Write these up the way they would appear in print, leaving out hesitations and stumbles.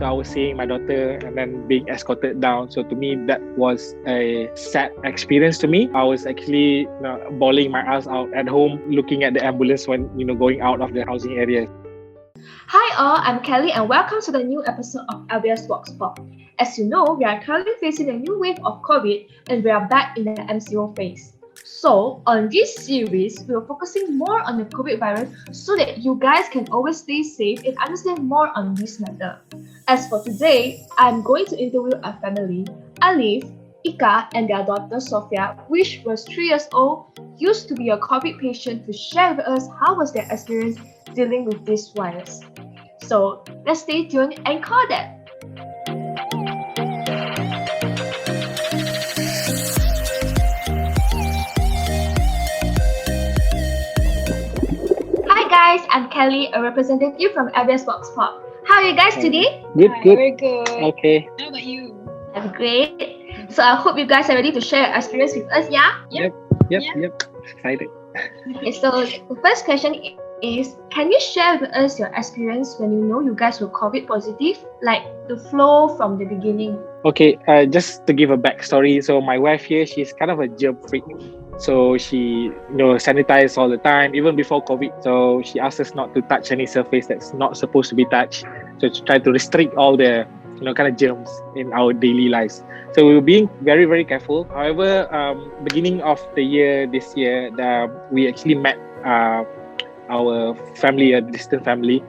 So I was seeing my daughter and then being escorted down. So to me, that was a sad experience to me. I was actually bawling my ass out at home, looking at the ambulance when going out of the housing area. Hi all, I'm Kelly and welcome to the new episode of LBS Vox Pop. As you know, we are currently facing a new wave of COVID and we are back in the MCO phase. So, on this series, we are focusing more on the COVID virus so that you guys can always stay safe and understand more on this matter. As for today, I'm going to interview a family, Alif, Ika, and their daughter Sophia, which was 3 years old, used to be a COVID patient, to share with us how was their experience dealing with this virus. So, let's stay tuned and call them. Hi guys, I'm Kelly, a representative from LBS Vox Pop. How are you guys today? Good. Very good. Okay. How about you? I'm great. So I hope you guys are ready to share your experience with us, yeah? Yep. Excited. Okay, so the first question is, can you share with us your experience when you know you guys were COVID positive? Like the flow from the beginning. Okay, just to give a backstory. So my wife here, she's kind of a germ freak. So she, sanitizes all the time, even before COVID. So she asks us not to touch any surface that's not supposed to be touched. So to try to restrict all the, kind of germs in our daily lives. So we were being very, very careful. However, beginning of the year, this year, we actually met our family, a distant family.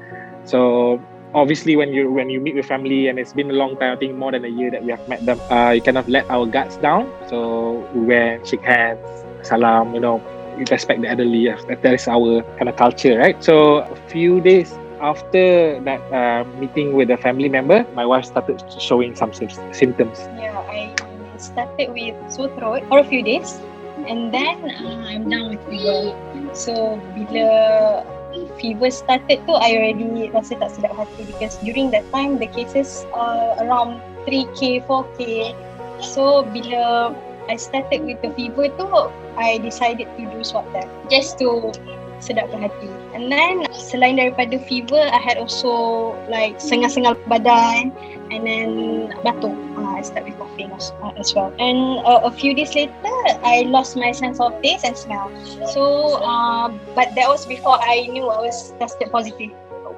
So obviously, when you meet with family and it's been a long time, I think more than a year that we have met them, you kind of let our guards down. So we went, shake hands, salam, we respect the elderly. That is our kind of culture, right? So a few days after that meeting with a family member, my wife started showing some symptoms. Yeah, I started with sore throat for a few days and then I'm down with fever. So bila fever started tu, I already rasa tak sedap hati because during that time the cases are around 3K, 4K. So bila I started with the fever tu, I decided to do swab test just to sedapkan hati. And then selain daripada fever, I had also like sengal-sengal badan and then batuk. I started with coughing as well. And a few days later, I lost my sense of taste and smell. So, but that was before I knew I was tested positive.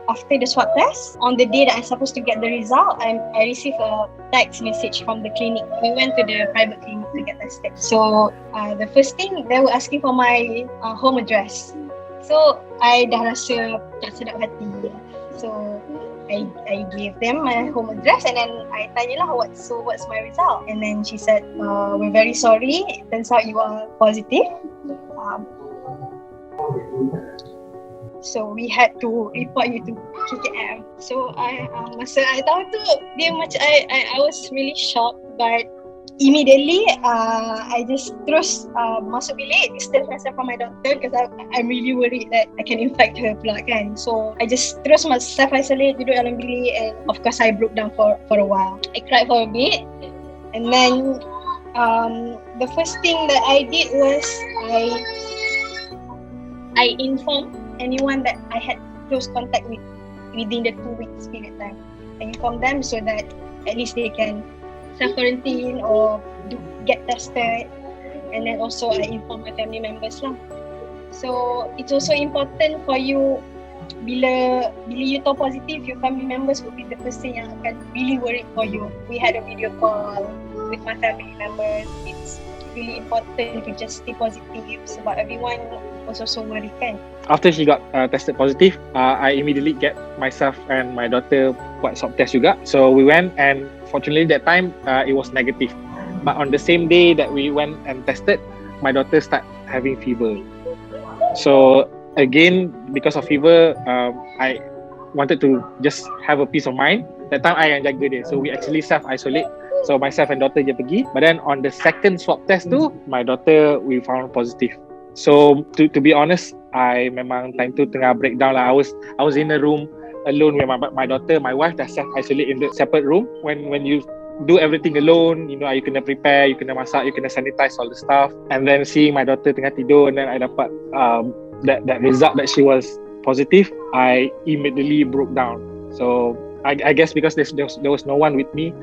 After the swab test, on the day that I'm supposed to get the result, I received a text message from the clinic. We went to the private clinic to get tested. So the first thing, they were asking for my home address. So I dah rasa tak sedap hati. So I gave them my home address and then I tanyalah what's my result. And then she said, we're very sorry. It turns out you are positive. So we had to report you to KKM. So masa I tahu tu, dia macam I was really shocked, but immediately I just terus masuk bilik, distance myself from my daughter because I'm really worried that I can infect her pula kan. So I just terus self isolate, duduk dalam bilik, and of course I broke down for a while. I cried for a bit and then the first thing that I did was I informed anyone that I had close contact with within the 2 weeks period time. I informed them so that at least they can self-quarantine or get tested, and then also I inform my family members lah. So it's also important for you, bila you tahu positive, your family members will be the person yang akan really worried for you. We had a video call with my family members. It's really important to just stay positive sebab everyone was also worried kan. After she got tested positive, I immediately get myself and my daughter buat swab test juga. So we went, and fortunately that time it was negative. But on the same day that we went and tested, my daughter started having fever. So again, because of fever, I wanted to just have a peace of mind. That time I yang jaga dia. So we actually self-isolate. So myself and daughter je pergi. But then on the second swab test tu, my daughter we found positive. So to be honest, I memang time tu tengah breakdown lah. I was in a room alone with my daughter. My wife dah self-isolate in the separate room. When you do everything alone, you kena prepare, you kena masak, you kena sanitize all the stuff. And then seeing my daughter tengah tidur, and then I dapat that result that she was positive, I immediately broke down. So I guess because there was no one with me,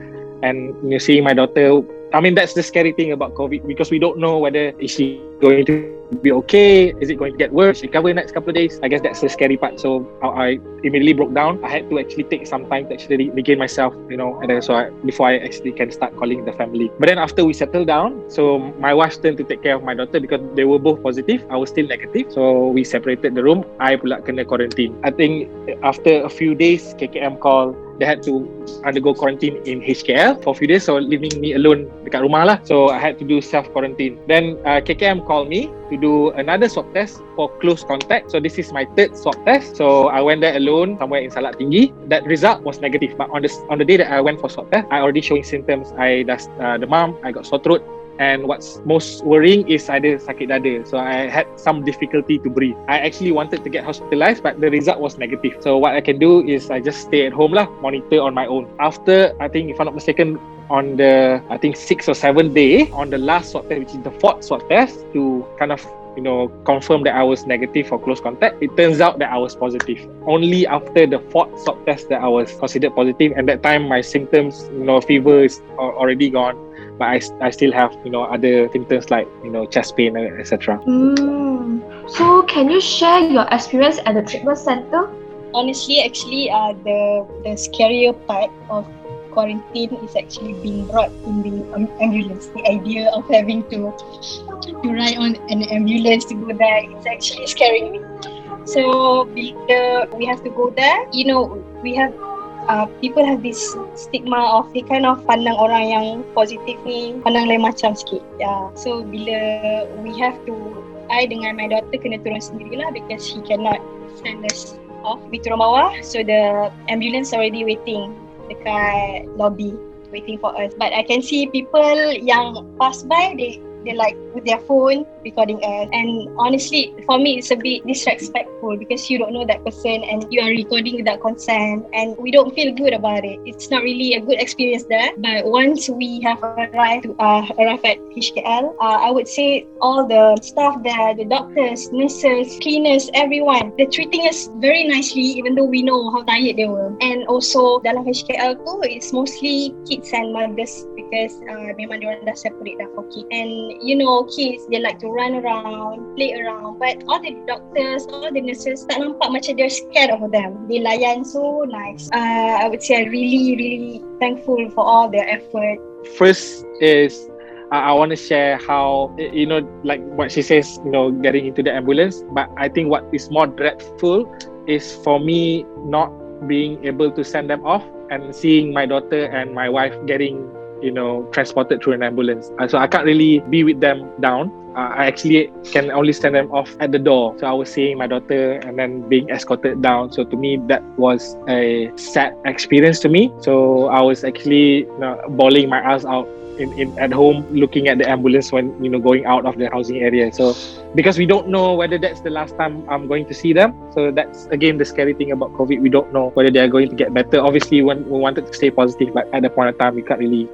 and seeing my daughter. I mean, that's the scary thing about COVID, because we don't know whether is she going to be okay, is it going to get worse, recover next couple of days. I guess that's the scary part. So I immediately broke down. I had to actually take some time to actually regain myself, and then before I actually can start calling the family. But then after we settled down, so my wife turned to take care of my daughter because they were both positive. I was still negative. So we separated the room. I pula kena quarantine. I think after a few days, KKM called. They had to undergo quarantine in HKL for a few days, so leaving me alone dekat rumah lah. So I had to do self-quarantine. Then KKM called me to do another swab test for close contact. So this is my third swab test. So I went there alone somewhere in Salak Tinggi. That result was negative. But on the day that I went for swab test, I already showing symptoms. I demam, I got sore throat. And what's most worrying is I ada sakit dada. So I had some difficulty to breathe. I actually wanted to get hospitalized, but the result was negative. So what I can do is I just stay at home lah, monitor on my own. After, I think if I'm not mistaken, on the 6th or 7th day, on the last swab test, which is the 4th swab test, to kind of confirm that I was negative for close contact, it turns out that I was positive. Only after the 4th swab test that I was considered positive. And that time my symptoms, fever is already gone. But I still have, other symptoms like, chest pain, etc. So can you share your experience at the treatment center? Honestly, actually, the scarier part of quarantine is actually being brought in the ambulance. The idea of having to ride on an ambulance to go there is actually scaring me. So we have to go there, we have people have this stigma of they kind of pandang orang yang positif ni pandang lain macam sikit. So bila we have to, I dengan my daughter kena turun sendirilah because she cannot send us off. We turun bawah, so the ambulance already waiting dekat lobby waiting for us. But I can see people yang pass by, they like with their phone recording us, and honestly for me it's a bit disrespectful because you don't know that person and you are recording without consent, and we don't feel good about it. It's not really a good experience there. But once we have arrived at HKL, I would say all the staff there, the doctors, nurses, cleaners, everyone, they're treating us very nicely even though we know how tired they were. And also dalam HKL tu, it's mostly kids and mothers because memang diorang dah separate dah for kids. And kids, they like to run around, play around, but all the doctors, all the nurses tak nampak macam they're scared of them. They layan so nice. I would say I'm really, really thankful for all their effort. First is I want to share how, like what she says, getting into the ambulance. But I think what is more dreadful is for me not being able to send them off and seeing my daughter and my wife getting transported through an ambulance. So I can't really be with them down. I actually can only send them off at the door. So I was seeing my daughter and then being escorted down. So to me, that was a sad experience to me. So I was actually bawling my eyes out at home looking at the ambulance when going out of the housing area. So because we don't know whether that's the last time I'm going to see them. So that's again the scary thing about COVID. We don't know whether they are going to get better. Obviously we wanted to stay positive, but at the point of time we can't really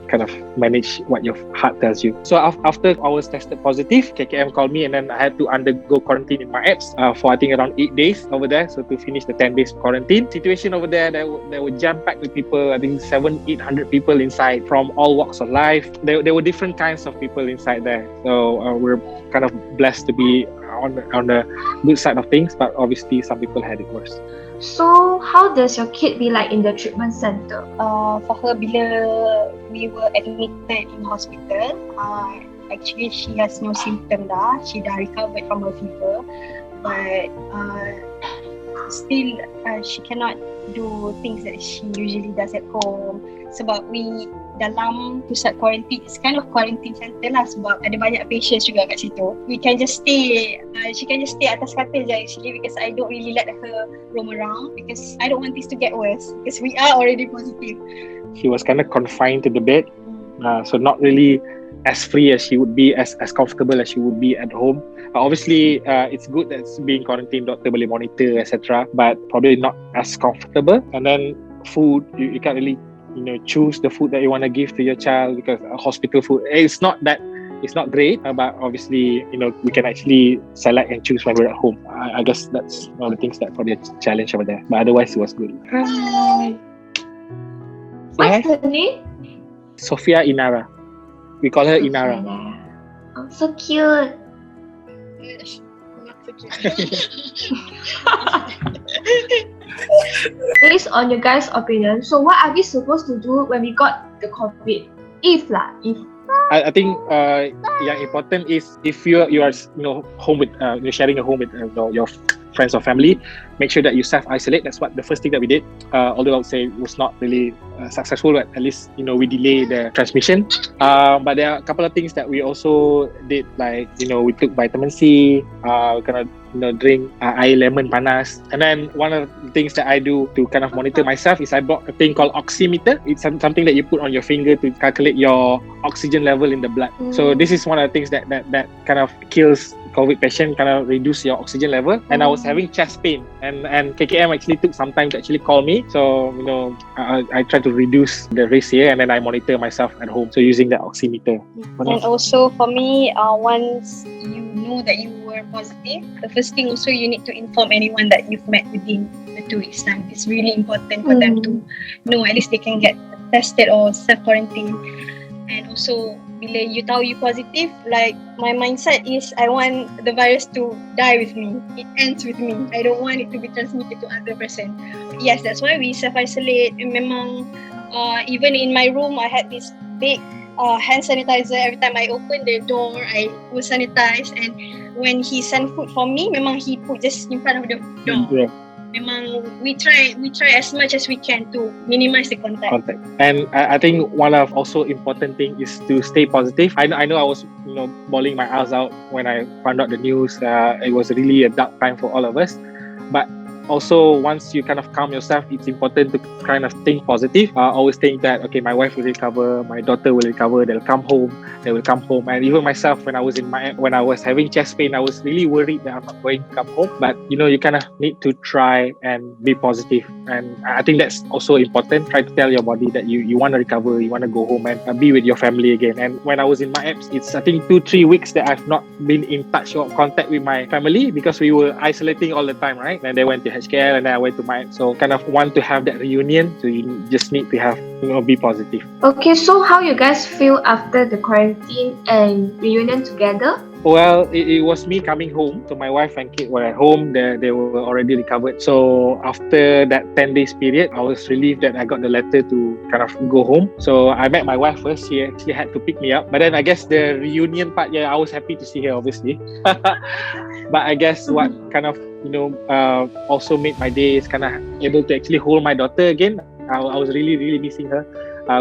kind of manage what your heart tells you. So after I was tested positive, KKM called me and then I had to undergo quarantine in my apps for I think around 8 days over there. So to finish the 10 days quarantine. Situation over there, they were jam-packed with people. I think 700-800 people inside from all walks of life. There were different kinds of people inside there. So we're kind of blessed to be on the good side of things, but obviously some people had it worse. So how does your kid be like in the treatment center? For her, bila we were admitted in hospital, actually she has no symptom dah. She dah recovered from her fever, but still she cannot do things that she usually does at home. Sebab we dalam pusat quarantine, it's kind of quarantine center lah sebab ada banyak patients juga kat situ. We can just stay, she can just stay atas katil je actually because I don't really let her roam around because I don't want this to get worse because we are already positive. She was kind of confined to the bed, so not really as free as she would be, as comfortable as she would be at home. Obviously, it's good that being quarantined, doctor boleh monitor, etc. But probably not as comfortable. And then food, you can't really choose the food that you want to give to your child because hospital food, it's not that It's not great, but obviously, we can actually select and choose when we're at home. I guess that's one of the things that probably a challenge over there. But otherwise, it was good. What's her name? Sophia Inara. We call her Inara. Oh, so cute. Based on your guys' opinion, so what are we supposed to do when we got the COVID? If I think yang important is if you are home with you're sharing a home with your friends or family, make sure that you self-isolate. That's what the first thing that we did. Although I would say it was not really successful, but at least we delay the transmission. But there are a couple of things that we also did, like we took vitamin C. We kind of drink air lemon panas. And then one of the things that I do to kind of monitor myself is I bought a thing called oximeter. It's something that you put on your finger to calculate your oxygen level in the blood. So this is one of the things that kind of kills COVID patient, kind of reduce your oxygen level. And I was having chest pain, and KKM actually took some time to actually call me. So I try to reduce the risk here, and then I monitor myself at home. So using the oximeter. And also for me, once you know that you were positive, the first thing also you need to inform anyone that you've met within the 2 weeks time. It's really important for them to know, at least they can get tested or self-quarantine. And also, bila you tahu you positive, like my mindset is I want the virus to die with me. It ends with me. I don't want it to be transmitted to other person. Yes, that's why we self-isolate. Memang, even in my room, I had this big hand sanitizer. Every time I open the door, I will sanitize. And when he sent food for me, memang he put just in front of the door. Yeah. Memang we try as much as we can to minimize the contact. And I think one of also important thing is to stay positive. I know I was bawling my eyes out when I found out the news. It was really a dark time for all of us. But also, once you kind of calm yourself, it's important to kind of think positive. Always think that, okay, my wife will recover, my daughter will recover, they will come home. And even myself, when I was having chest pain, I was really worried that I'm not going to come home. But you kind of need to try and be positive. And I think that's also important. Try to tell your body that you want to recover, you want to go home and be with your family again. And when I was in my apps, it's I think 2-3 weeks that I've not been in touch or contact with my family because we were isolating all the time, right? And they went to HKL and then I went to my, so kind of want to have that reunion. So you just need to have, be positive. Okay, so how you guys feel after the quarantine and reunion together? Well, it was me coming home. So my wife and kid were at home. They were already recovered. So after that 10 days period, I was relieved that I got the letter to kind of go home. So I met my wife first. She actually had to pick me up. But then I guess the reunion part, I was happy to see her, obviously. But I guess what kind of, also made my day is kind of able to actually hold my daughter again. I was really, really missing her.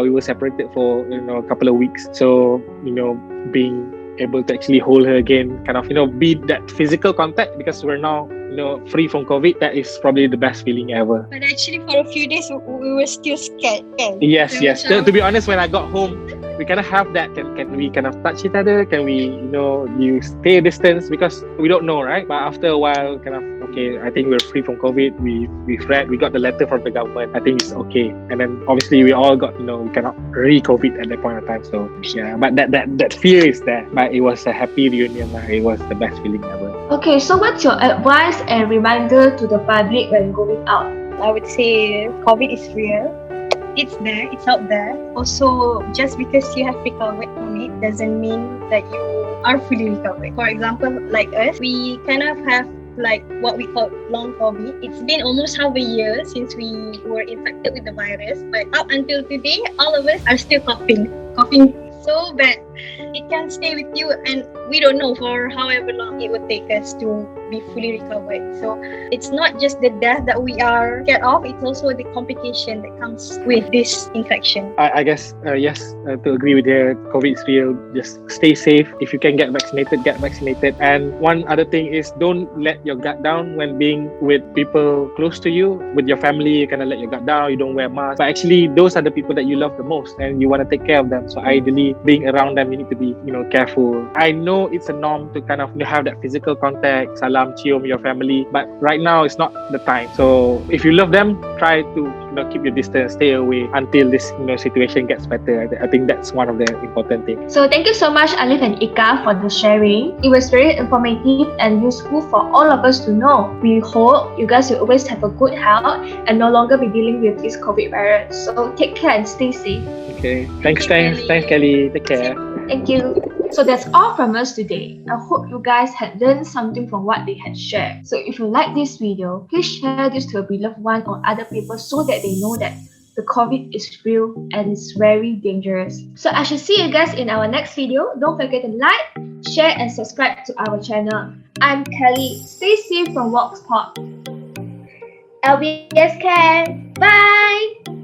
We were separated for, a couple of weeks. So, being able to actually hold her again, kind of, be that physical contact because we're now, free from COVID. That is probably the best feeling ever. But actually for a few days, we were still scared. Yes. To be honest, when I got home, we kind of have that. Can we kind of touch each other? Can we, you stay a distance? Because we don't know, right? But after a while, kind of, okay, I think we're free from COVID. We've read, we got the letter from the government. I think it's okay. And then obviously we all got, we cannot re-COVID at that point of time. So yeah, but that fear is there. But it was a happy reunion. It was the best feeling ever. Okay, so what's your advice and reminder to the public when going out? I would say COVID is real. It's there, it's out there. Also, just because you have recovered from it doesn't mean that you are fully recovered. For example, like us, we kind of have like what we call long COVID. It's been almost half a year since we were infected with the virus, but up until today, all of us are still coughing so bad. It can stay with you, and we don't know for however long it would take us to be fully recovered. So it's not just the death that we are scared of, it's also the complication that comes with this infection. I guess, yes, to agree with you, COVID is real. Just stay safe. If you can get vaccinated, get vaccinated. And one other thing is don't let your guard down when being with people close to you. With your family, you kind of let your guard down, you don't wear masks. But actually, those are the people that you love the most and you want to take care of them. So ideally, being around them, you need to be, careful. I know it's a norm to kind of have that physical contact, salam, cium, your family. But right now, it's not the time. So if you love them, try to, keep your distance, stay away until this situation gets better. I think that's one of the important things. So thank you so much, Alif and Ika, for the sharing. It was very informative and useful for all of us to know. We hope you guys will always have a good health and no longer be dealing with this COVID virus. So take care and stay safe. Okay. Thanks, Kelly. Take care. Thank you. So that's all from us today. I hope you guys had learned something from what they had shared. So if you like this video, please share this to a beloved one or other people so that they know that the COVID is real and it's very dangerous. So I shall see you guys in our next video. Don't forget to like, share and subscribe to our channel. I'm Kelly. Stay safe from Vox Pop. LBS care. Bye!